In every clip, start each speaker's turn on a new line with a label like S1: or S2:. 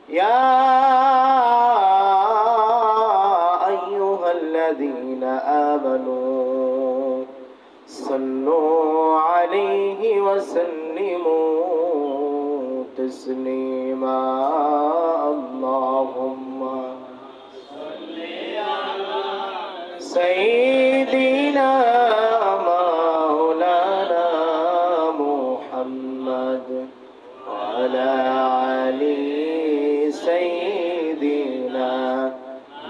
S1: يا أيها الذين آمنوا صلوا عليه وسلموا تسليما اللهم صل على سيدنا مولانا محمد وعلى آله سيدنا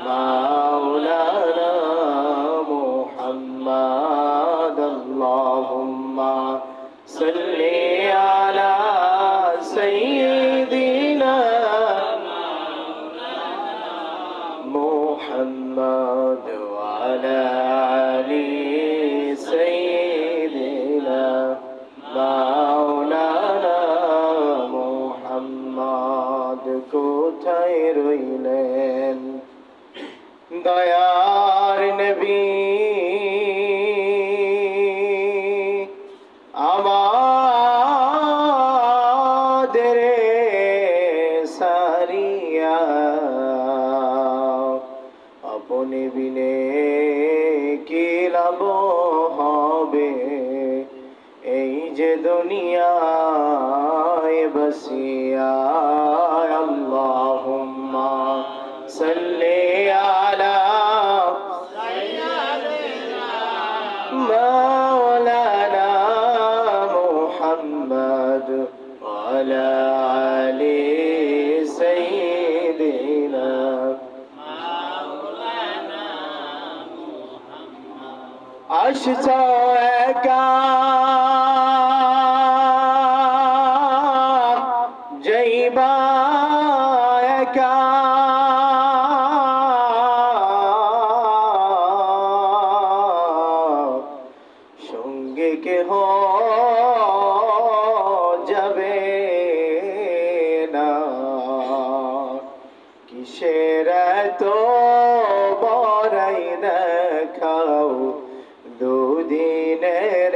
S1: مولانا محمد اللهم صل على سيدنا محمد وعلى آل سيدنا مولانا محمد কোথায় রইলেন দয়ার নবী আমাদের সারিয়া আপনি বিনে কি লাভ হবে এই যে দুনিয়ায় বসিয়া আল্লাহুম্মা সাল্লি আলা সাইয়্যিদিনা মাওলানা মুহাম্মদ ওয়া আলা আলি সাইয়্যিদিনা মাওলানা মুহাম্মদ আসছো একা জয়বা একা সঙ্গে কেহ যাবে না কিসের তো বড়াই দেখাও দুদিনের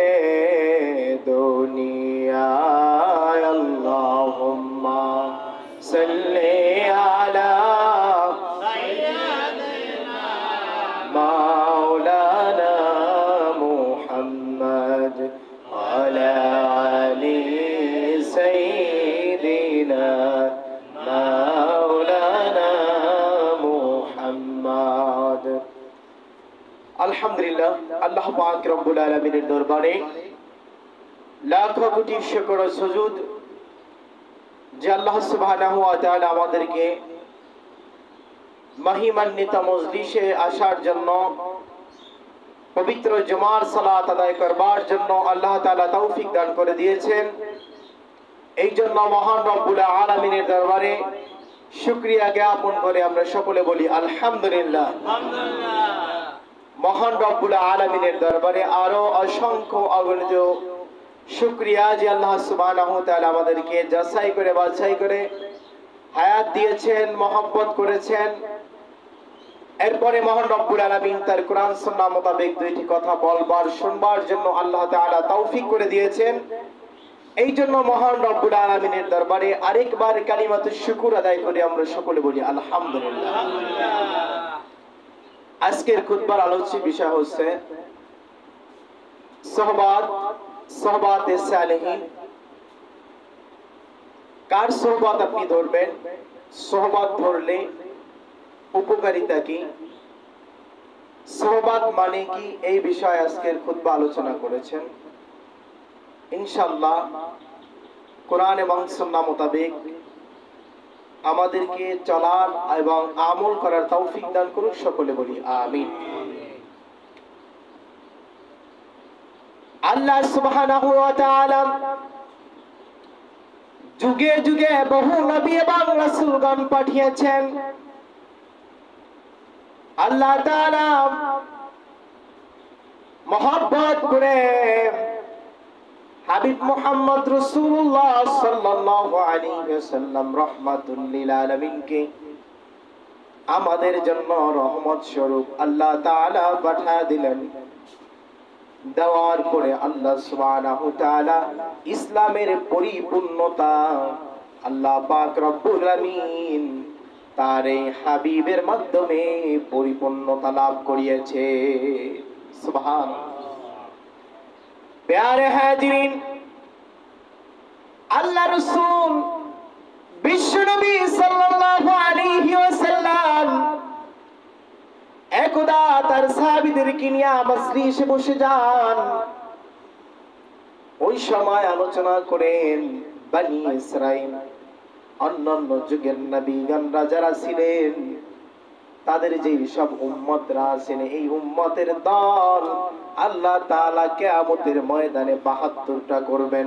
S1: দুনিয়ায় আল্লাহুম্মা সাল্লি আলা সাইয়্যিদিনা মাওলানা মুহাম্মদ ওয়া আলা আলি সাইয়্যিদিনা মাওলানা মুহাম্মদ আলহামদুলিল্লাহ আল্লাহ পাক রব্বুল আলামিনের দরবারে লাখো কোটি শুকর ও সুজুদ যে আল্লাহ সুবহানাহু ওয়া তাআলা আমাদেরকে মহিমান্বিত মজলিসে আসার জন্য পবিত্র জুমার সালাত আদায় করবার জন্য আল্লাহ তাআলা তৌফিক দান করে দিয়েছেন। এই জন্য মহান রব্বুল আলামিনের দরবারে শুকরিয়া জ্ঞাপন করে আমরা সকলে বলি আলহামদুলিল্লাহ। মহান রব্বুল আলামিনের দরবারে আরো অসংখ্য অগণিত শুকরিয়া যে আল্লাহ সুবহানাহু ওয়া তাআলা আমাদেরকে যাচাই করে বাছাই করে হায়াত দিয়েছেন, মহব্বত করেছেন। এরপরে মহান রব্বুল আলামিন তার কোরআন সুন্নাহ মোতাবেক দুইটি কথা বলবার শুনবার জন্য আল্লাহ তাআলা তৌফিক করে দিয়েছেন। এই জন্য মহান রব্বুল আলামিনের দরবারে আরেকবার কালিমাতুশ শুকর আদায় করে আমরা সকলে বলি আলহামদুলিল্লাহ। আজকের খুতবার আলোচ্য বিষয় হচ্ছে সোহবাতে সালেহীন। কার সোহবত আপনি ধরবেন, সোহবত ধরলে উপকারিতা কি, সোহবত মানে কি, এই বিষয়ে আজকের খুতবা আলোচনা করেছেন। ইনশাআল্লাহ কোরআন এবং সুন্নাহ মোতাবেক আমাদেরকে চলার এবং আমল করার তৌফিক দান করুন, সকলে বলি আমিন। আল্লাহ সুবহানাহু ওয়া তাআলা যুগে যুগে বহু নবী এবং রাসূলগণ পাঠিয়েছেন। আল্লাহ তাআলা মহব্বত করে হাবিব মুহাম্মদ রাসূলুল্লাহ সাল্লাল্লাহু আলাইহি ওয়াসাল্লাম রাহমাতুল লিল আলামিনকে আমাদের জন্য রহমত স্বরূপ আল্লাহ তাআলা পাঠিয়ে দিলেন। দেওয়ার পরে আল্লাহ সুবহানাহু ওয়া তাআলা ইসলামের পরিপূর্ণতা আল্লাহ পাক রব্বুল আমিন তার এই হাবিবের মাধ্যমে পরিপূর্ণতা লাভ করিয়েছে। সুবহানাল্লাহ। প্যারে হাজিরিন, আল্লাহ রাসূল বিশ্বনবী সাল্লাল্লাহু আলাইহি ওয়াসাল্লাম একদা তার সাহাবীদেরকে নিয়ে মজলিসে বসে যান। ওই সময় আলোচনা করেন বনি ইসরাইল, অন্যান্য যুগের নবীগণরা যারা ছিলেন তাদের যে সব উম্মতরা আছেন, এই উম্মতের দল আল্লাহ তাআলা কিয়ামতের ময়দানে ৭২টা করবেন।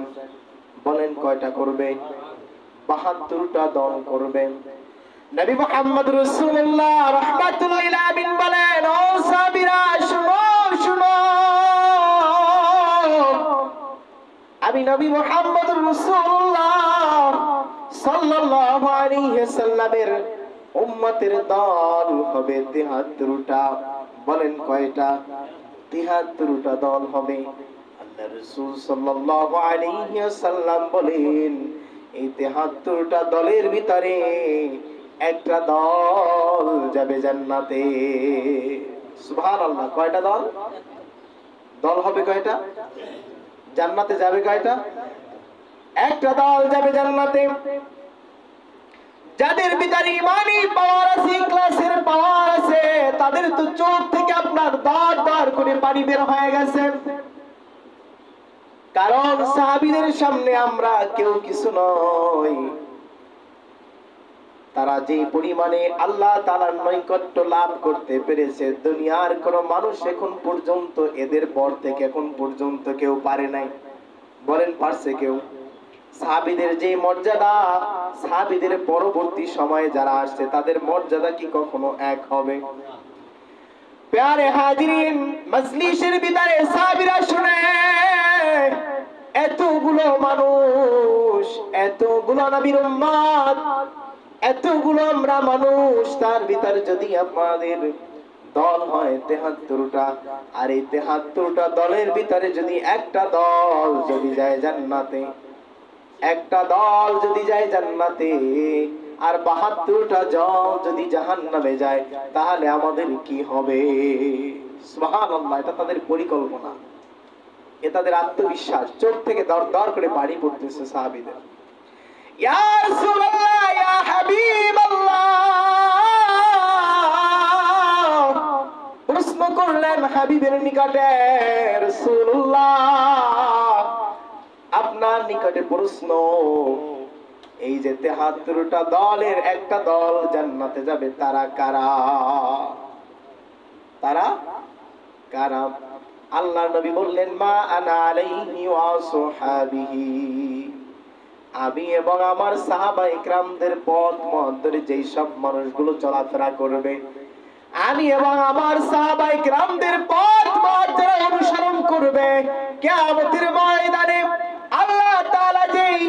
S1: বলেন কয়টা করবে? ৭২টা দল করবেন। নবী মুহাম্মদ রাসূলুল্লাহ রাহমাতুল লিল আলামিন বলেন, ও সাহাবীরা শুনো শুনো, আমি নবী মুহাম্মদ রাসূলুল্লাহ সাল্লাল্লাহু আলাইহি ওয়াসাল্লামের উম্মতের দল হবে ৭৩টা। বলেন কয়টা? ৭৩টা দল হবে। আল্লাহ রাসূল সাল্লাল্লাহু আলাইহি ওয়াসাল্লাম বলেন, এই ৭৩টা দলের ভিতরে একটা দল যাবে জান্নাতে। সুবহানাল্লাহ। কয়টা দল? দল হবে কয়টা? জান্নাতে যাবে কয়টা? একটা দল যাবে জান্নাতে। যাদের ভিতরে ইমানি পাওয়ার আছে, ইখলাসের পাওয়ার আছে, তাদের তো চোখ থেকে আপনার দাঁত দাঁত করে পানি বের হয়ে গেছে। কারণ সাহাবীদের সামনে আমরা কেউ কিছু নই। তারা যে পরিমাণে আল্লাহ তাআলার নৈকট্য লাভ করতে পেরেছে, দুনিয়ার কোন মানুষ এখন পর্যন্ত এদের পর থেকে এখন পর্যন্ত কেউ পারে নাই। বলেন পারছে কেউ? সাহাবীদের যে মর্যাদা, সাহাবীদের পরবর্তী সময়ে যারা আসছে তাদের মর্যাদা কি কখনো এক হবে? প্যারে হাজিরিন, মজলিসের ভিতরে সাহাবীরা শুনে, এতগুলো মানুষ, এতগুলো নবীর উম্মত, এতগুলো আমরা মানুষ, তার ভিতরে যদি আপনাদের দল হয় ৭৩টা, আর এই ৭৩টা দলের ভিতরে যদি একটা দল যদি যায় জান্নাতে, একটা দল যদি যায় জান্নাতে, আর ৭২টা দল যদি জাহান্নামে যায়, তাহলে আমাদের কি হবে? সুবহানাল্লাহ। এটা তাদের পরিকল্পনা, এটা তাদের আত্মবিশ্বাস। চোখ থেকে দর দর করে পানি পড়তেছে সাহাবীদের। ইয়া রাসূলুল্লাহ, ইয়া হাবিবাল্লাহ, প্রশ্ন করলেন হাবিবের নিকটে, রাসূলুল্লাহ আপনার নিকটে প্রশ্ন, এই যে ৭৩টা দলের একটা দল জান্নাতে যাবে, তারা কারা? তারা কারা? আল্লাহ নবী বললেন, মা আনা আলাইহি ওয়া সাহাবিহি, আমি এবং আমার সাহাবায়ে কিরামদের পথ ধরে যেই সব মানুষগুলো চলাফেরা করবে, আমি এবং আমার সাহাবায়ে কিরামদের পথ যারা অনুসরণ করবে, কিয়ামতের ময়দানে আল্লাহ তাআলা যেই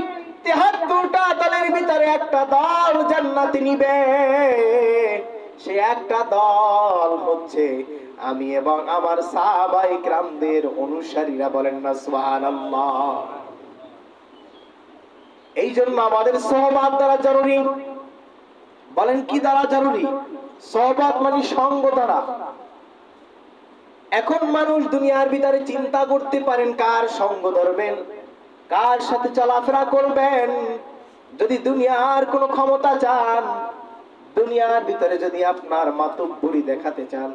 S1: ৭৩টা দলের ভিতরে একটা দল জান্নাতে নিবে, সে একটা দল হচ্ছে আমি এবং আমার সাহাবায়ে কিরামদের অনুসারীরা। বলেন না সুবহানাল্লাহ। এই জন্য আমাদের সহবত দ্বারা জরুরি। বলেন কি দ্বারা জরুরি? সহবত মানে সঙ্গ দ্বারা। এখন মানুষ দুনিয়ার ভিতরে চিন্তা করতে পারেন কার সঙ্গ ধরবেন, কার সাথে চলাফেরা করবেন। যদি দুনিয়ার কোনো ক্ষমতা চান, দুনিয়ার ভিতরে যদি আপনার মাতব্বরি দেখাতে চান,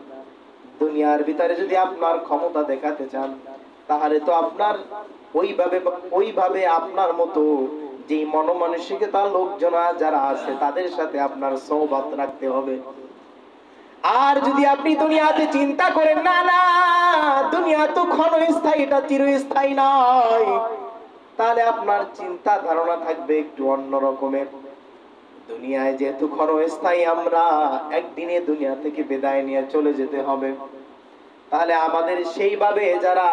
S1: দুনিয়ার ভিতরে যদি আপনার ক্ষমতা দেখাতে চান, তাহলে তো আপনার ওইভাবে আপনার মতো যে মনোমানসিকতা লোকজন যারা আছে তাদের সাথে আপনার সহবত রাখতে হবে। আর যদি আপনি দুনিয়াতে চিন্তা করেন না না দুনিয়া তো ক্ষণস্থায়ী, এটা চিরস্থায়ী নয়, তাহলে আপনার চিন্তা ধারণা থাকবে একটু অন্য রকমের। দুনিয়ায় যেহেতু ক্ষণস্থায়ী, আমরা একদিনে দুনিয়া থেকে বিদায় নিয়ে চলে যেতে হবে। তাহলে আমাদের সেইভাবে যারা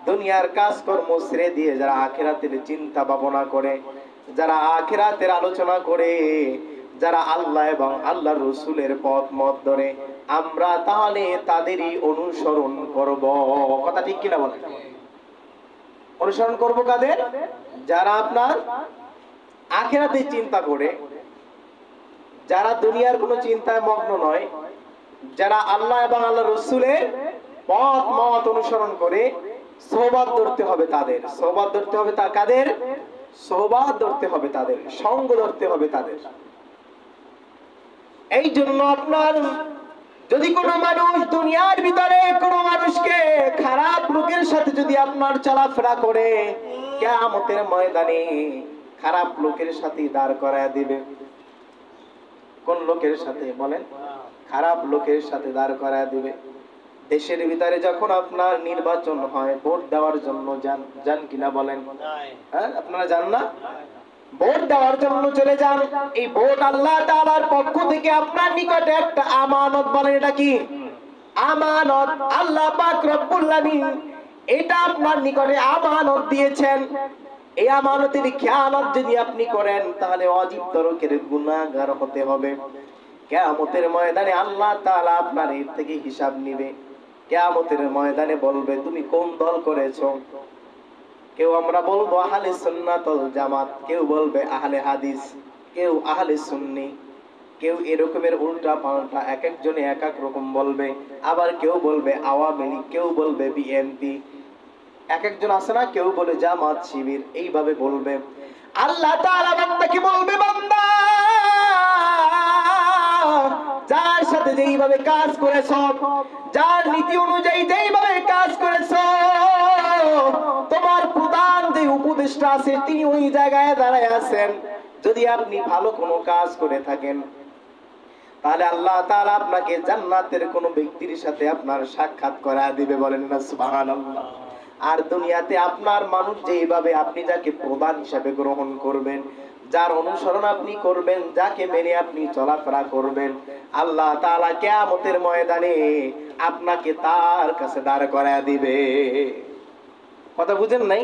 S1: দুনিয়ার কাজকর্ম ছেড়ে দিয়ে যারা আখিরাতের চিন্তা ভাবনা করে, যারা আখিরাতের আলোচনা করে, যারা আল্লাহ এবং আল্লাহর রাসূলের পথ ধরে, আমরা তাহলে তাদেরই অনুসরণ করব। কথা ঠিক কিনা বলেন? অনুসরণ করব কাদের? যারা আপনার আখিরাতে চিন্তা করে, যারা দুনিয়ার কোনো চিন্তায় মগ্ন নয়, যারা আল্লাহ এবং আল্লাহ রসুলের পথ মত অনুসরণ করে, সোহবত ধরতে হবে তাদের। সোহবত ধরতে হবে কাদের? সোহবত ধরতে হবে তাদের, সঙ্গ ধরতে হবে তাদের। এই জন্য আপনার যদি কোনো মানুষ দুনিয়ার ভিতরে কোনো মানুষকে খারাপ লোকের সাথে যদি আপনার চলাফেরা করে, কিয়ামতের ময়দানে খারাপ লোকের সাথে দাঁড় করায় দিবে। কোন লোকের সাথে বলেন? খারাপ লোকের সাথে দাঁড় করায় দিবে। দেশের ভিতরে যখন আপনার নির্বাচন হয়, ভোট দেওয়ার জন্য যান কিনা বলেন? হ্যাঁ, আপনারা যান না? ভোট দেওয়ার জন্য চলে যান। এই ভোট আল্লাহ তাআলার পক্ষ থেকে আপনার নিকটে একটা আমানত। বলেন এটা কি? আমানত। আল্লাহ পাক রব্বুল আলামিন এটা আপনার নিকটে আমানত দিয়েছেন। এই আমানতের খেয়ানত যদি আপনি করেন, তাহলে অজীব তরকের গুনাহগার হতে হবে। কিয়ামতের ময়দানে আল্লাহ তাআলা আপনার এর থেকে হিসাব নেবে। কিয়ামতের ময়দানে বলবে, তুমি কোন দল করেছো? কেউ আমরা বলবো আহলে সুন্নাত ওয়াল জামাত, কেউ বলবে আহলে হাদিস, কেউ আহলে সুন্নি, কেউ এরকমের উল্টা পাল্টা এক একজনে এক এক রকম বলবে। আবার কেউ বলবে আওয়ামী লীগ, কেউ বলবে বিএনপি, এক একজন আছে না, কেউ বলে জামাত শিবির, এইভাবে বলবে। আল্লাহ তাআলা বান্দাকে বলবে, বান্দা যার সাথে যেইভাবে কাজ করেছো, যার নীতি অনুযায়ী যেইভাবে কাজ করেছো, তোমার প্রধান যে উপদেষ্টা আছে তিনি ওই জায়গায় দাঁড়ায় আছেন। যদি আপনি ভালো কোনো কাজ করে থাকেন, তাহলে আল্লাহ তাআলা আপনাকে জান্নাতের কোন ব্যক্তির সাথে আপনার সাক্ষাৎ করায় দিবে। বলেন না সুবহানাল্লাহ। আর দুনিয়াতে আপনার মানুষ যেইভাবে, আপনি যাকে প্রধান হিসেবে গ্রহণ করবেন, যার অনুসরণ আপনি করবেন, যাকে মেনে আপনি চলাফেরা করবেন, আল্লাহ তাআলা কিয়ামতের ময়দানে আপনাকে তার কাছে দাঁড় করায় দিবে। কথা বুঝেন নাই?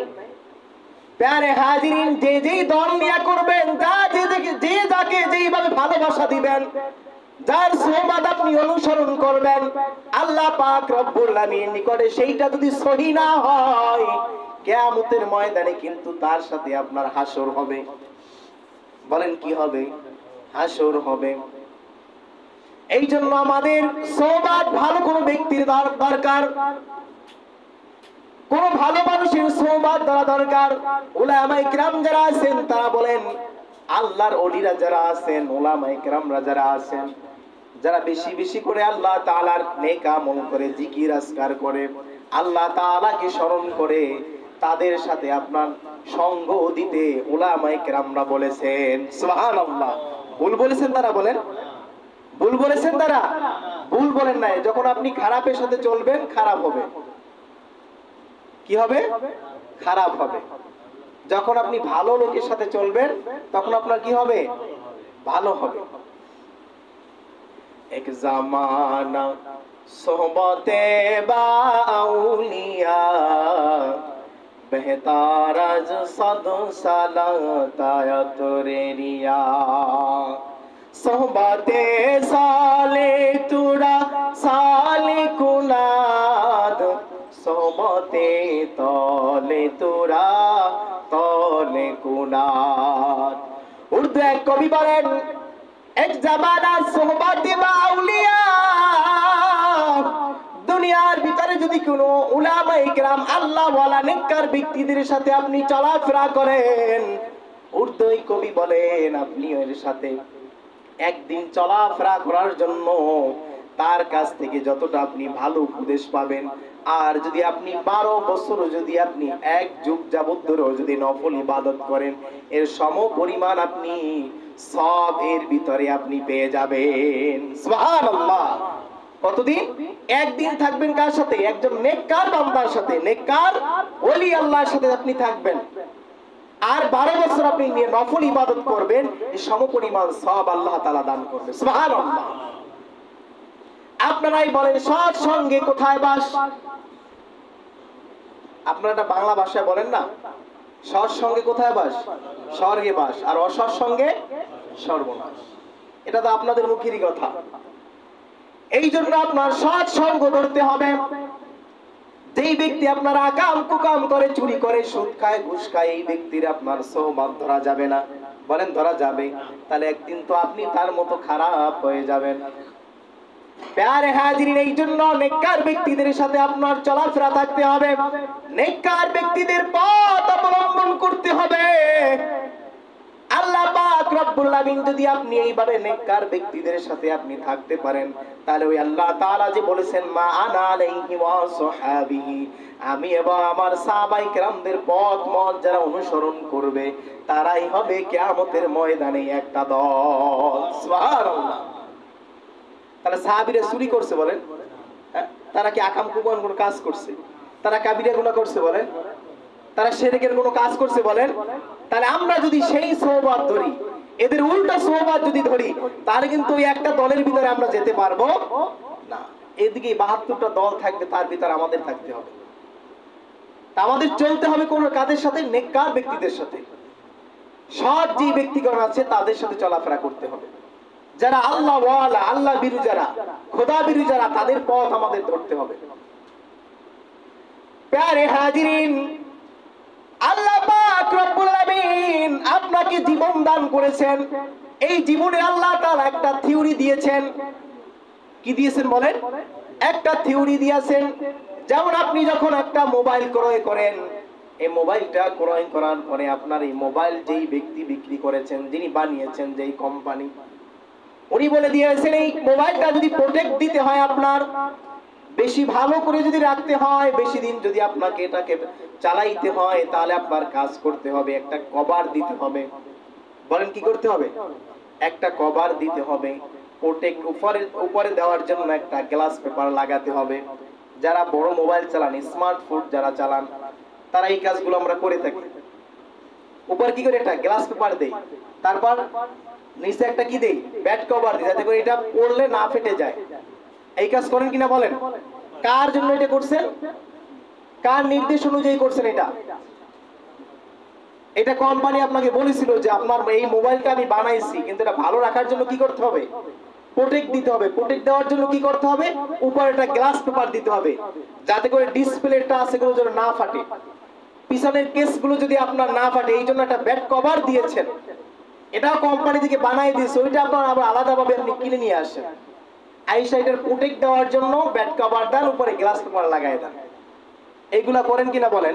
S1: প্যারে হাজিরিন, যে যেই দল নিয়ে করবেন, যে যাকে যেইভাবে ভালোবাসা দিবেন, যার সুন্নাত আপনি অনুসরণ করবেন, আল্লাহ পাক রব্বুল আলামিন নিকটে সেইটা যদি সহি না হয়, কিয়ামতের ময়দানে কিন্তু তার সাথে আপনার হাসর হবে। বলেন কি হবে? হাসর হবে। এই জন্য আমাদের সোহবত ভালো কোনো ব্যক্তির দরকার, কোন ভালো মানুষের সোহবত দরকার। উলামায়ে কিরাম যারা আছেন তারা বলেন, আল্লাহর ওলিরা যারা আছেন, উলামায়ে কিরামরা যারা আছেন, যারা বেশি বেশি করে আল্লাহ তাআলার নেক আমল করে, জিকির আজকার করে, আল্লাহ তাআলাকে স্মরণ করে, তাদের সাথে আপনার সঙ্গ দিতে উলামায়ে কেরামরা বলেছেন। সুবহানাল্লাহ। ভুল বলেছেন তারা? বলেন, ভুল বলেছেন তারা? ভুল বলেন নাই। যখন আপনি খারাপের সাথে চলবেন, খারাপ হবে। কি হবে? খারাপ হবে। যখন আপনি ভালো লোকের সাথে চলবেন, তখন আপনার কি হবে? ভালো হবে। এক জামানা সোহবতে বাউলিয়া, बेहतार अज सद सलातायत रेरिया, सोहबते साले तुरा साले कुनाद, सोहबते तले तुरा तले कुनाद। उर्दू एक कवि बोलेन, एक जमाना सोहबते बाउलिया, দুনিয়ার ভিতরে যদি কোনো উলামায়ে কেরাম আল্লাহ ওয়ালা নেককার ব্যক্তিদের সাথে আপনি চলাফেরা করেন, উর্দু কবি বলেন, আপনি এর সাথে একদিন চলাফেরা করার জন্য তার কাছ থেকে যতটা আপনি ভালো উপদেশ পাবেন, আর যদি আপনি 12 বছর যদি আপনি এক যুগ যাবত ধরে যদি নফল ইবাদত করেন, এর সম পরিমাণ আপনি সব এর ভিতরে আপনি পেয়ে যাবেন। সুবহানাল্লাহ। কতদিন? একদিন থাকবেন কার সাথে? একজন নেককার বান্দার সাথে, নেককার ওলি আল্লাহর সাথে আপনি থাকবেন, আর 12 বছর আপনি নফল ইবাদত করবেন, এই সমপরিমাণ সওয়াব আল্লাহ তাআলা দান করবে। সুবহানাল্লাহ। আপনারাই বলেন, সৎ সঙ্গে কোথায় বাস? আপনারা এটা বাংলা ভাষায় বলেন না, সৎ সঙ্গে কোথায় বাস? স্বর্গে বাস। আর অসৎ সঙ্গে সর্বনাশ। এটা তো আপনাদের মুখেরই কথা। এই জন্য আপনার সৎ সঙ্গ ধরতে হবে। যেই ব্যক্তি আপনার আকাম কুকাম করে, চুরি করে, সুদ খায়, ঘুষ খায়, এই ব্যক্তির আপনার সোহবত ধরা যাবে না। বলেন ধরা যাবে? তাহলে একদিন তো আপনি তার মতো খারাপ হয়ে যাবেন। প্যারে হাজিরিন, এই জন্য নেককার ব্যক্তিদের সাথে আপনার চলাফেরা থাকতে হবে, নেককার ব্যক্তিদের পথ অবলম্বন করতে হবে। আল্লাহ পাক রব্বুল আমিন যদি আপনি এইভাবে নেককার ব্যক্তিদের সাথে আপনি থাকতে পারেন, তাহলে ওই আল্লাহ তাআলা যে বলেছেন মা আনা আলাইহি ওয়া সাহাবিহি, আমি এবং আমার সাহাবায়ে কেরামদের পথ মত যারা অনুসরণ করবে তারাই হবে কিয়ামতের ময়দানে একটা দল। সুবহানাল্লাহ। তাহলে সাহাবীরা চুরি করছে বলেন? তারা কি আকাম কুকাম কোন কাজ করছে? তারা কাবিরা গুনাহ করছে বলেন? তারা শিরকের কোন কাজ করছে বলেন? তাহলে আমরা যদি সেই সোহবত ধরি, এদের উল্টা সোহবত যদি ধরি, তাহলে কিন্তু ওই একটা দলের ভিতরে আমরা যেতে পারবো না। এদিকে 72টা দল থাকবে, তার ভিতরে আমাদের থাকতে হবে। তা আমাদের চলতে হবে কোন কাদের সাথে? নেককার ব্যক্তিদের সাথে। সৎ যে ব্যক্তিগণ আছে তাদের সাথে চলাফেরা করতে হবে। যারা আল্লাহ ওয়ালা, আল্লাহ বিরু যারা, খোদা বিরু যারা, তাদের পথ আমাদের ধরতে হবে। প্যারে হাজিরিন, আল্লাহ পাক রব্বুল আমিন আপনাকে জীবন দান করেছেন। এই জীবনে আল্লাহ তাআলা একটা থিওরি দিয়েছেন। কি দিয়েছেন বলেন? একটা থিওরি দিয়েছেন। যেমন আপনি যখন একটা মোবাইল ক্রয় করেন, এই মোবাইলটা ক্রয় করার পরে আপনার এই মোবাইল যেই ব্যক্তি বিক্রি করেছেন, যিনি বানিয়েছেন, যেই কোম্পানি, উনি বলে দিয়েছেন এই মোবাইলটা যদি প্রোটেক্ট দিতে হয়, আপনার বেশি ভালো করে যদি রাখতে হয়, বেশি দিন যদি আপনাকে এটাকে চালাইতে হয়, তাহলে আপনার কাজ করতে হবে, একটা কভার দিতে হবে। বলেন কি করতে হবে? একটা কভার দিতে হবে। প্রোটেক্ট উপরে দেওয়ার জন্য একটা গ্লাস পেপার লাগাতে হবে। যারা বড় মোবাইল চালান, স্মার্টফোন যারা চালান, তারা এই কাজগুলো আমরা করে থাকি। উপর কি করে? একটা গ্লাস পেপার দেই, তারপর নিচে একটা কি দেই? ব্যাট কভার দিই, যাতে করে এটা পড়লে না ফেটে যায়। এই কাজ করেন কিনা বলেন? কার জন্য এটা করছেন? কার নির্দেশ অনুযায়ী করছেন এটা? এটা কোম্পানি আপনাকে বলেছিল যে আপনার এই মোবাইলটা আমি বানাইছি, কিন্তু এটা ভালো রাখার জন্য কি করতে হবে? প্রোটেক্ট দিতে হবে। প্রোটেক্ট দেওয়ার জন্য কি করতে হবে? উপরে একটা গ্লাস পেপার দিতে হবে, যাতে করে ডিসপ্লেটা আছে গুলো যেন না ফাটে, পিছনের কেসগুলো যদি আপনার না ফাটে। এই জন্য একটা ব্যাট কভার দিয়েছেন, এটাও কোম্পানি থেকে বানাই দিয়েছে। ওইটা আপনার আবার আলাদাভাবে আপনি কিনে নিয়ে আসেন। আইসাইডের প্রোটেক্ট দেওয়ার জন্য ব্যাট কভার দেন, উপরে গ্লাস পেপার লাগাই দেন। এইগুলা করেন কিনা বলেন?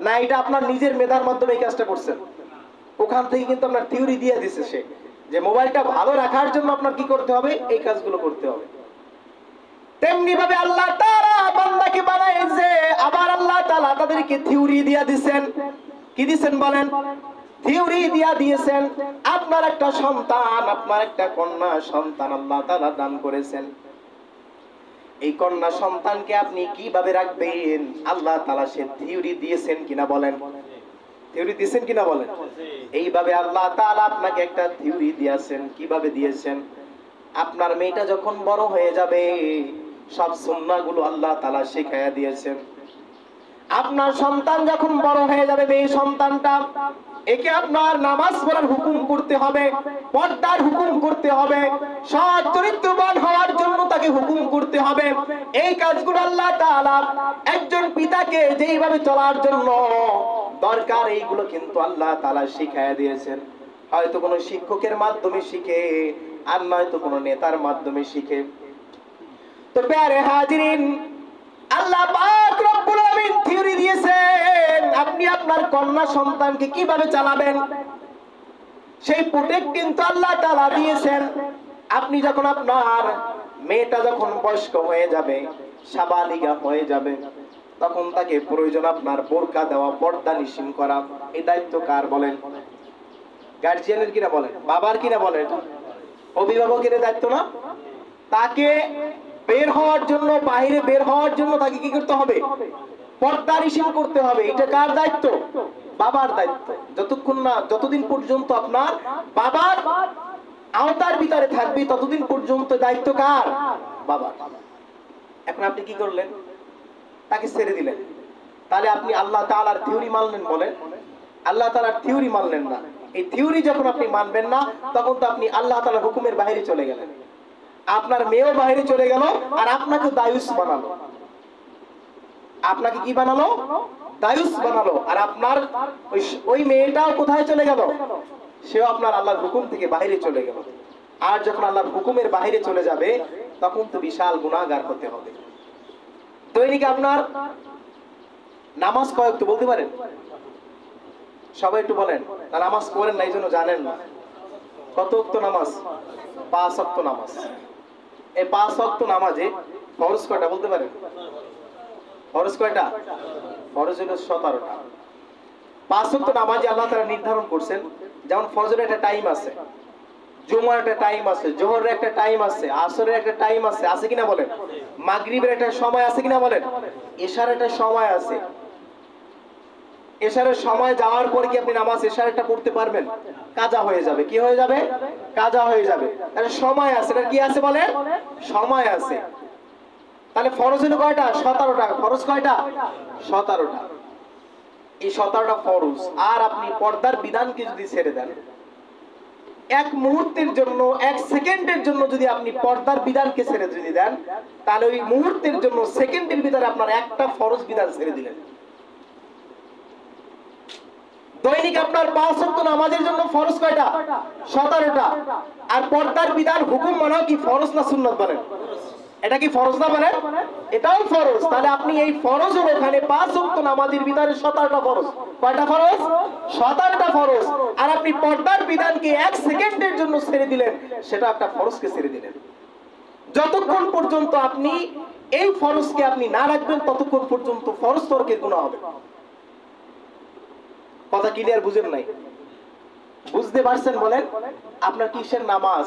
S1: না, এটা আপনার নিজের মেধার মাধ্যমে এই কাজটা করছেন। ওখান থেকে কিন্তু আপনার থিওরি দিয়ে দিছে সে, যে মোবাইলটা ভালো রাখার জন্য আপনার কি করতে হবে? এই কাজগুলো করতে হবে। তেমনি ভাবে আল্লাহ তাআলা বান্দাকে বানাইছে, আবার আল্লাহ তাআলা তাদেরকে থিওরি দিয়া দিবেন। কি দিবেন বলেন? থিওরি দিয়া দিয়েছেন। আপনার একটা সন্তান, আপনার একটা কন্যা সন্তান আল্লাহ তাআলা দান করেছেন। এই কন্যা সন্তানকে আপনি কিভাবে রাখবেন, আল্লাহ তাআলা সে থিওরি দিয়েছেন কিনা বলেন? থিওরি দিয়েছেন কিনা বলেন? এইভাবে আল্লাহ তাআলা আপনাকে একটা থিওরি দিয়েছেন। কিভাবে দিয়েছেন? আপনার মেয়েটা যখন বড় হয়ে যাবে, সব সুন্নাহগুলো আল্লাহ তাআলা শিখাইয়া দিয়েছেন। আপনার সন্তান যখন বড় হয়ে যাবে, মেয়ে সন্তানটা, একে আপনার নামাজ পড়ার হুকুম করতে হবে, পর্দার হুকুম করতে হবে, সৎ চরিত্রবান হওয়ার জন্য তাকে হুকুম করতে হবে। এই কাজগুলো আল্লাহ তাআলা একজন পিতাকে যেইভাবে চলার জন্য দরকার, এইগুলো কিন্তু আল্লাহ তাআলা শিখাইয়া দিয়েছেন। হয়তো কোনো শিক্ষকের মাধ্যমে শিখে, আর নয়তো কোনো নেতার মাধ্যমে শিখে। তো প্যারে হাজিরিন, আল্লাহ পাক রব্বুল আমিন থিওরি দিয়েছেন আপনি আপনার কন্যা সন্তানকে কিভাবে চালাবেন, সেই প্রোটেক্ট কিন্তু আল্লাহ তাআলা দিয়েছেন। আপনি যখন আপনার মেয়েটা যখন বয়স্ক হয়ে যাবে, সাবালিগা হয়ে যাবে, তখন তাকে প্রয়োজন আপনার বোরকা দেওয়া, পর্দা নিষিদ্ধ করা। এই দায়িত্ব কার বলেন? গার্জিয়ানের কিনা বলেন? বাবার কিনা বলেন? অভিভাবকের দায়িত্ব না? তাকে বের হওয়ার জন্য, বাইরে বের হওয়ার জন্য তাকে কি করতে হবে? পর্দা নিষিদ্ধ করতে হবে। এটা কার দায়িত্ব? বাবার দায়িত্ব। যতক্ষণ না, যতদিন পর্যন্ত আপনার বাবার আওতার ভিতরে থাকবে, ততদিন পর্যন্ত দায়িত্ব কার? বাবার। এখন আপনি কি করলেন? তাকে ছেড়ে দিলেন। তাহলে আপনি আল্লাহ তাআলার থিওরি মানলেন বলেন? আল্লাহ তাআলার থিওরি মানলেন না। এই থিওরি যখন আপনি মানবেন না, তখন তো আপনি আল্লাহ তাআলার হুকুমের বাইরে চলে গেলেন। আপনার মেয়েও বাইরে চলে গেল, আর আপনাকে দায়ুস বানালো। আপনাকে কি বানালো? দায়ুস বানালো। আর আপনার ওই মেয়েটাও কোথায় চলে গেল? সেও আপনার আল্লাহর হুকুম থেকে বাইরে চলে গেল। আর যখন আল্লাহর হুকুমের বাইরে চলে যাবে তখন তো বিশাল গুনাহগার হতে হবে। দৈনিক আপনার নামাজ কয় ওয়াক্ত বলতে পারেন? সবাই একটু বলেন। না নামাজ পড়েন না এই জন্য জানেন না। কত ওয়াক্ত নামাজ? 5 ওয়াক্ত নামাজ। এই 5 ওয়াক্ত নামাজে ফরজ কয়টা বলতে পারেন? ফরজ কয়টা? ফরজ হলো 17টা। 5 ওয়াক্ত নামাজে আল্লাহ তাআলা নির্ধারণ করছেন, যেমন ফজরের একটা টাইম আছে, জুমার একটা টাইম আছে, জোহরের একটা টাইম আছে, আসরের একটা টাইম আছে, আছে কিনা বলেন? মাগরিবের একটা সময় আছে কিনা বলেন? এশার একটা সময় আছে। এশারের সময় যাওয়ার পরে কি আপনি নামাজ এশারটা পড়তে পারবেন? কাজা হয়ে যাবে। কি হয়ে যাবে? কাজা হয়ে যাবে। তাহলে সময় আছে। এটা কি আছে বলেন? সময় আছে। তাহলে ফরজ হলো কয়টা? 17টা। ফরজ কয়টা? 17টা। এই 17টা ফরজ। আর আপনি পর্দার বিধানকে যদি ছেড়ে দেন, এক মুহূর্তের জন্য, এক সেকেন্ডের জন্য যদি আপনি পর্দার বিধানকে ছেড়ে যদি দেন, তাহলে ওই মুহূর্তের জন্য, সেকেন্ডের ভিতরে আপনার একটা ফরজ বিধান ছেড়ে দিলেন। দৈনিক আপনার 5 ওয়াক্ত নামাজের জন্য ফরজ কয়টা? 17টা। আর পর্দার বিধান হুকুম মানা কি ফরজ না সুন্নাত বলেন? এটা কি ফরজ না বলেন? এটাও ফরজ। তাহলে আপনি এই ফরজ হলো এখানে 5 ওয়াক্ত নামাজের ভিতরে 17টা ফরজ। কয়টা ফরজ? 17টা ফরজ। আর আপনি পর্দার বিধানকে এক সেকেন্ডের জন্য ছেড়ে দিলেন, সেটা একটা ফরজকে ছেড়ে দিলেন। যতক্ষণ পর্যন্ত আপনি এই ফরজকে আপনি না রাখবেন ততক্ষণ পর্যন্ত ফরজ তরকের গুনাহ হবে। কথা ক্লিয়ার? বুঝেন নাই? বুঝতে পারছেন বলেন? আপনার কিসের নামাজ,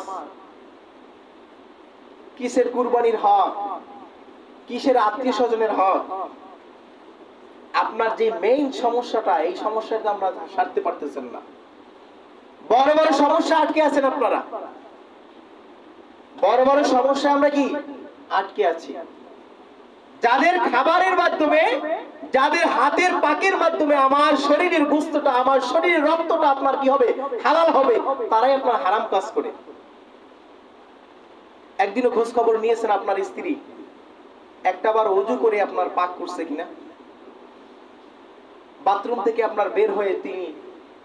S1: কিসের কুরবানির হক, কিসের আত্মীয় স্বজনের হক, আপনার যে মেইন সমস্যাটা, এই সমস্যাটা আমরা সারতে পারতেছেন না। বড় বড় সমস্যা আটকে আছেন আপনারা। বড় বড় সমস্যা আমরা কি আটকে আছি। যাদের খাবারের মাধ্যমে, যাদের হাতের পাকের মাধ্যমে আমার শরীরের গোশতটা, আমার শরীরের রক্তটা আপনার কি হবে? হালাল হবে, তারাই আপনার হারাম কাজ করে। একদিনও খোঁজ খবর নিয়েছেন আপনার স্ত্রী একটাবার ওযু করে আপনার পাক করছে কিনা? বাথরুম থেকে আপনার বের হয়ে তিনি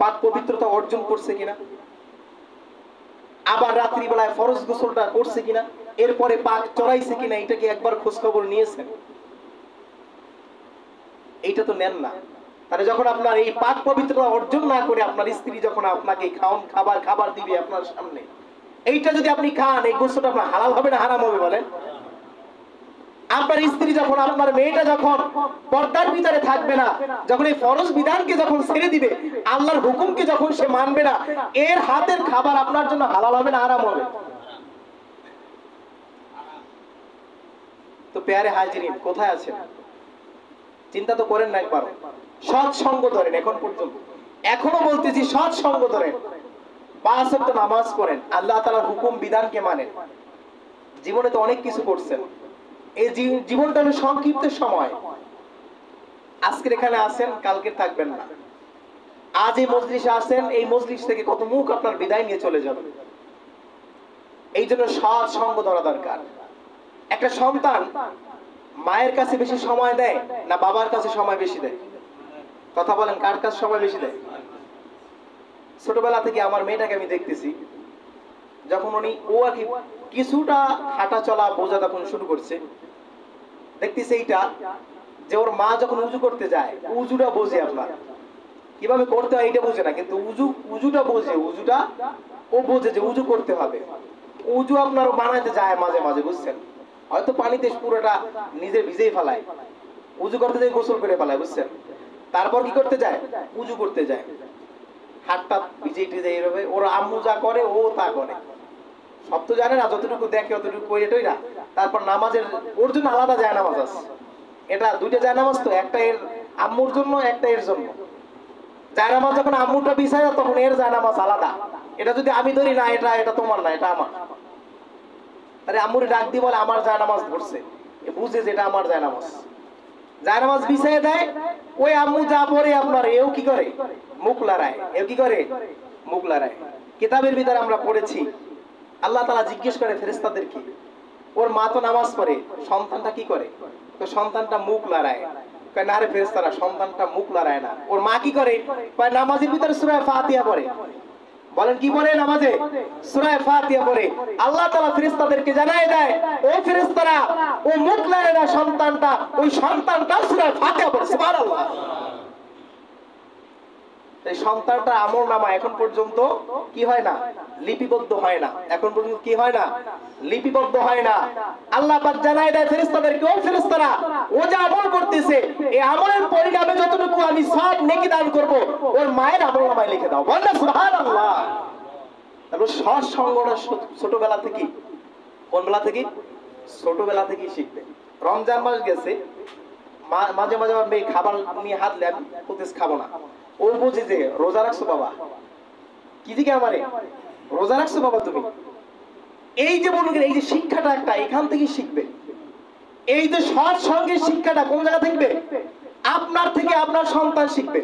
S1: পাক পবিত্রতা অর্জন করছে কিনা? আবার রাত্রি বেলায় ফরজ গোসলটা করছে কিনা? এরপরে পাক চড়াইছে কিনা? এটা কি একবার খোঁজ খবর নিয়েছেন? এইটা তো নেন না। তাহলে যখন আপনার এই পাক পবিত্রতা অর্জন না করে আপনার স্ত্রী যখন আপনাকে খাবার দিবে আপনার সামনে, এইটা যদি আপনি খান, এই গোশতটা আপনার হালাল হবে না হারাম হবে বলেন? আপনার স্ত্রী যখন, আপনার মেয়েটা যখন পর্দার ভিতরে থাকবে না, যখন এই ফরজ বিধানকে যখন ছেড়ে দিবে, আল্লাহর হুকুমকে যখন সে মানবে না, এর হাতের খাবার আপনার জন্য হালাল হবে না হারাম হবে? তো প্যারে হাজিরিন, কোথায় আছেন? চিন্তা তো করেন না একবার। সৎ সঙ্গ ধরেন। এখন পর্যন্ত এখনো বলতেছি, সৎ সঙ্গ ধরেন। 5 ওয়াক্ত নামাজ পড়েন, আল্লাহ তাআলার হুকুম বিধানকে মানেন। জীবনে তো অনেক কিছু করছেন। এই জীবনটা হলো সংক্ষিপ্ত সময়। আজকের এখানে আছেন, কালকে থাকবেন না। আজ এই মজলিসে আছেন, এই মজলিস থেকে কত মুখ আপনার বিদায় নিয়ে চলে যাবে। এই জন্য সৎ সঙ্গ ধরা দরকার। একটা সন্তান মায়ের কাছে বেশি সময় দেয় না বাবার কাছে সময় বেশি দেয়? কথা বলেন, কার কাছে সময় বেশি দেয়? ছোটবেলা থেকে আমার মেয়েটাকে আমি দেখতেছি, যখন ও আর কি কিছুটা হাঁটা চলা বোঝা তখন শুরু করছে, দেখতেছি এইটা যে ওর মা যখন উজু করতে যায়, উজুটা বোঝে আপনার কিভাবে করতে হয় এটা বোঝে না, কিন্তু উজুটা বোঝে। উজুটা ও বোঝে যে উজু করতে হবে। উজু আপনার বানাইতে যায় মাঝে মাঝে, বুঝছেন? হয়তো পানিতে পুরোটা নিজে ভিজেই ফেলায়, উজু করতে যায় গোসল করে ফেলায়, বুঝছেন? তারপর কি করতে যায়? উজু করতে যায়। হাতটা ভিজে টিজে এইভাবে ওর আম্মু যা করে ও তা করে। সব তো জানে না, যতটুকু দেখে অতটুকু করে টই না। তারপর নামাজের ওর জন্য আলাদা যায় নামাজ আছে। এটা দুইটা যায় নামাজ, তো একটা এর আম্মুর জন্য, একটা এর জন্য। যায় নামাজ যখন আম্মুরটা বিছায় তখন এর যায় নামাজ আলাদা। এটা যদি আমি ধরি না, এটা তোমার না, এটা আমার। আরে আম্মুরে ডাক দিয়ে বলে আমার যায় নামাজ পড়ছে, বুঝে যে এটা আমার যায় নামাজ। যায় নামাজ বিছায় দেয়, ওই আম্মু যা পড়ে আপনার এও কি করে? মুখ লড়ায়। এও কি করে? মুখ লড়ায়। কিতাবের ভিতরে আমরা পড়েছি, আল্লাহ তাআলা জিজ্ঞেস করে ফেরেশতাদেরকে, ওর মা তো নামাজ পড়ে, সন্তানটা কি করে? তো সন্তানটা মুখ লড়ায়। কয় না রে ফেরেশতারা, সন্তানটা মুখ লড়ায় না। ওর মা কি করে? কয় নামাজের ভিতরে সূরা ফাতিহা পড়ে। বলেন কি পড়ে? নামাজে সূরা ফাতিহা পড়ে। আল্লাহ তাআলা ফেরেশতাদেরকে জানায় দেয়, ও ফেরেশতারা, ও মুখ লড়ায় না সন্তানটা, ওই সন্তানটা সূরা ফাতিহা পড়ে। সুবহানাল্লাহ। এই সন্তানটা আমলনামা এখন পর্যন্ত কি হয় না? লিপিবদ্ধ হয় না। এখন পর্যন্ত কি হয় না? লিপিবদ্ধ হয় না। আল্লাহ পাক জানায় দেয় ফেরেশতাদেরকে, ও ফেরেশতারা, ও যে আমল করতেছে, এই আমলের পরিণামে যতটুকু আমি সব নেকি দান করব, ওর মায়ের আমলনামায় লিখে দাও। বল না সুবহানাল্লাহ। তারপর সৎসঙ্গটা ছোটবেলা থেকে, কোন বেলা থেকে? ছোটবেলা থেকেই শিখবে। রমজান মাস গেছে, মাঝে মাঝে আমি খাবার নিয়ে হাত লেন, প্রতিস খাবো না। ও বুঝি যে রোজা রাখছো বাবা, কি দিকে আমারে রোজা রাখছো বাবা তুমি। এই যে বলুন, এই যে শিক্ষাটা একটা এখান থেকে শিখবে। এই যে সৎসঙ্গের শিক্ষাটা কোন জায়গা থেকে? আপনার থেকে আপনার সন্তান শিখবে।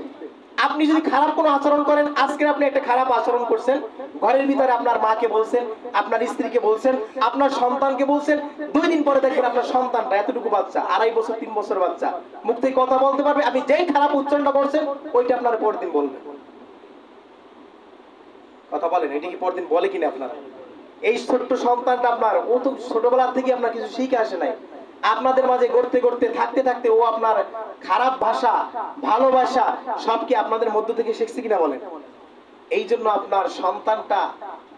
S1: আপনি যদি খারাপ কোনো আচরণ করেন, আজকে আপনি একটা খারাপ আচরণ করছেন, ঘরের ভিতরে আপনার মাকে বলছেন, আপনার স্ত্রীকে বলছেন, আপনার সন্তানকে বলছেন, 2 দিন পরে দেখবেন আপনার সন্তানটা এতটুকু বাচ্চা, 2.5 বছর 3 বছর বাচ্চা, মুখ থেকে কথা বলতে পারবে। আপনি যেই খারাপ উচ্চারণটা করছেন, ওইটা আপনার পরের দিন বলবে। কথা বলেন, এটা কি পরের দিন বলে কিনা আপনার? এই ছোট্ট সন্তানটা আপনার, ও তো ছোটবেলা থেকে আপনার কিছু শিখে আসে নাই। আপনাদের মাঝে গড়তে গড়তে থাকতে থাকতে ও আপনার খারাপ ভাষা, ভালোবাসা সব কি আপনাদের মধ্য থেকে শিখছে কিনা বলেন? এই জন্য আপনার সন্তানটা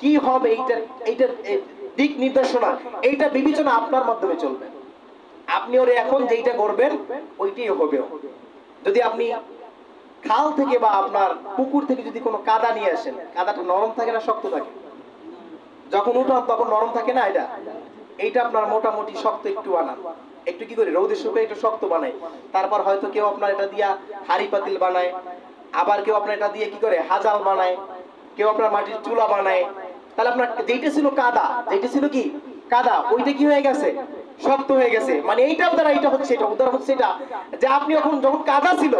S1: কি হবে, এইটার দিক নির্দেশনা, এইটা বিবেচনা আপনার মাধ্যমে চলবে। আপনি ওরে এখন যেইটা করবেন ওইটাই হবে। যদি আপনি খাল থেকে বা আপনার পুকুর থেকে যদি কোনো কাদা নিয়ে আসেন, কাদাটা নরম থাকে না শক্ত থাকে? যখন উঠান তখন নরম থাকে না? এইটা আপনার মোটামুটি শক্ত একটু আনান, একটু কি করে রোদে শুকিয়ে একটু শক্ত বানায়। তারপর হয়তো কেউ আপনার এটা দিয়া হাড়ি পাতিল বানায়, আবার কেউ আপনার এটা দিয়ে কি করে হাজাল বানায়, কেউ আপনার মাটির চুলা বানায়। তাহলে আপনার যেটা ছিল কাদা, যেটা ছিল কি কাদা, ওইটা কি হয়ে গেছে? শক্ত হয়ে গেছে। মানে এইটা দ্বারা এটা হচ্ছে, এটা উদাহরণ হচ্ছে এটা যে আপনি যখন কাদা ছিল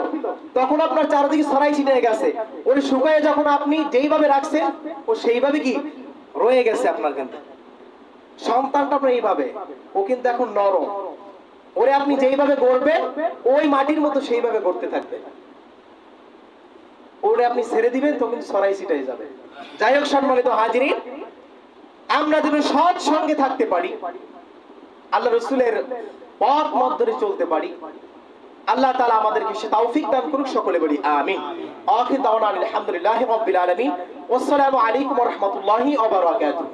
S1: তখন আপনার চারদিকে ছড়াই ছিটে গেছে, ওই শুকায় যখন আপনি যেইভাবে রাখছেন ও সেইভাবে কি রয়ে গেছে আপনার। কিন্তু সন্তানটা আপনার এইভাবে, ও কিন্তু এখন নরম, ওরে আপনি যেইভাবে গড়বেন ওই মাটির মতো সেইভাবে গড়তে থাকবে। ওরে আপনি ছেড়ে দিবেন তখন ছড়াই ছিটাই যাবে। যাই হোক সম্মানিত হাজিরিন, আমরা যেন সৎ সঙ্গে থাকতে পারি, আল্লাহ রাসূলের পথ ধরে চলতে পারি, আল্লাহ তাআলা আমাদেরকে সে তৌফিক দান করুক। সকলে বলি আমিন। আখির দাওয়ানা আলহামদুলিল্লাহি রাব্বিল আলামিন। ওয়াসসালামু আলাইকুম ওয়া রাহমাতুল্লাহি ওয়া বারাকাতুহু।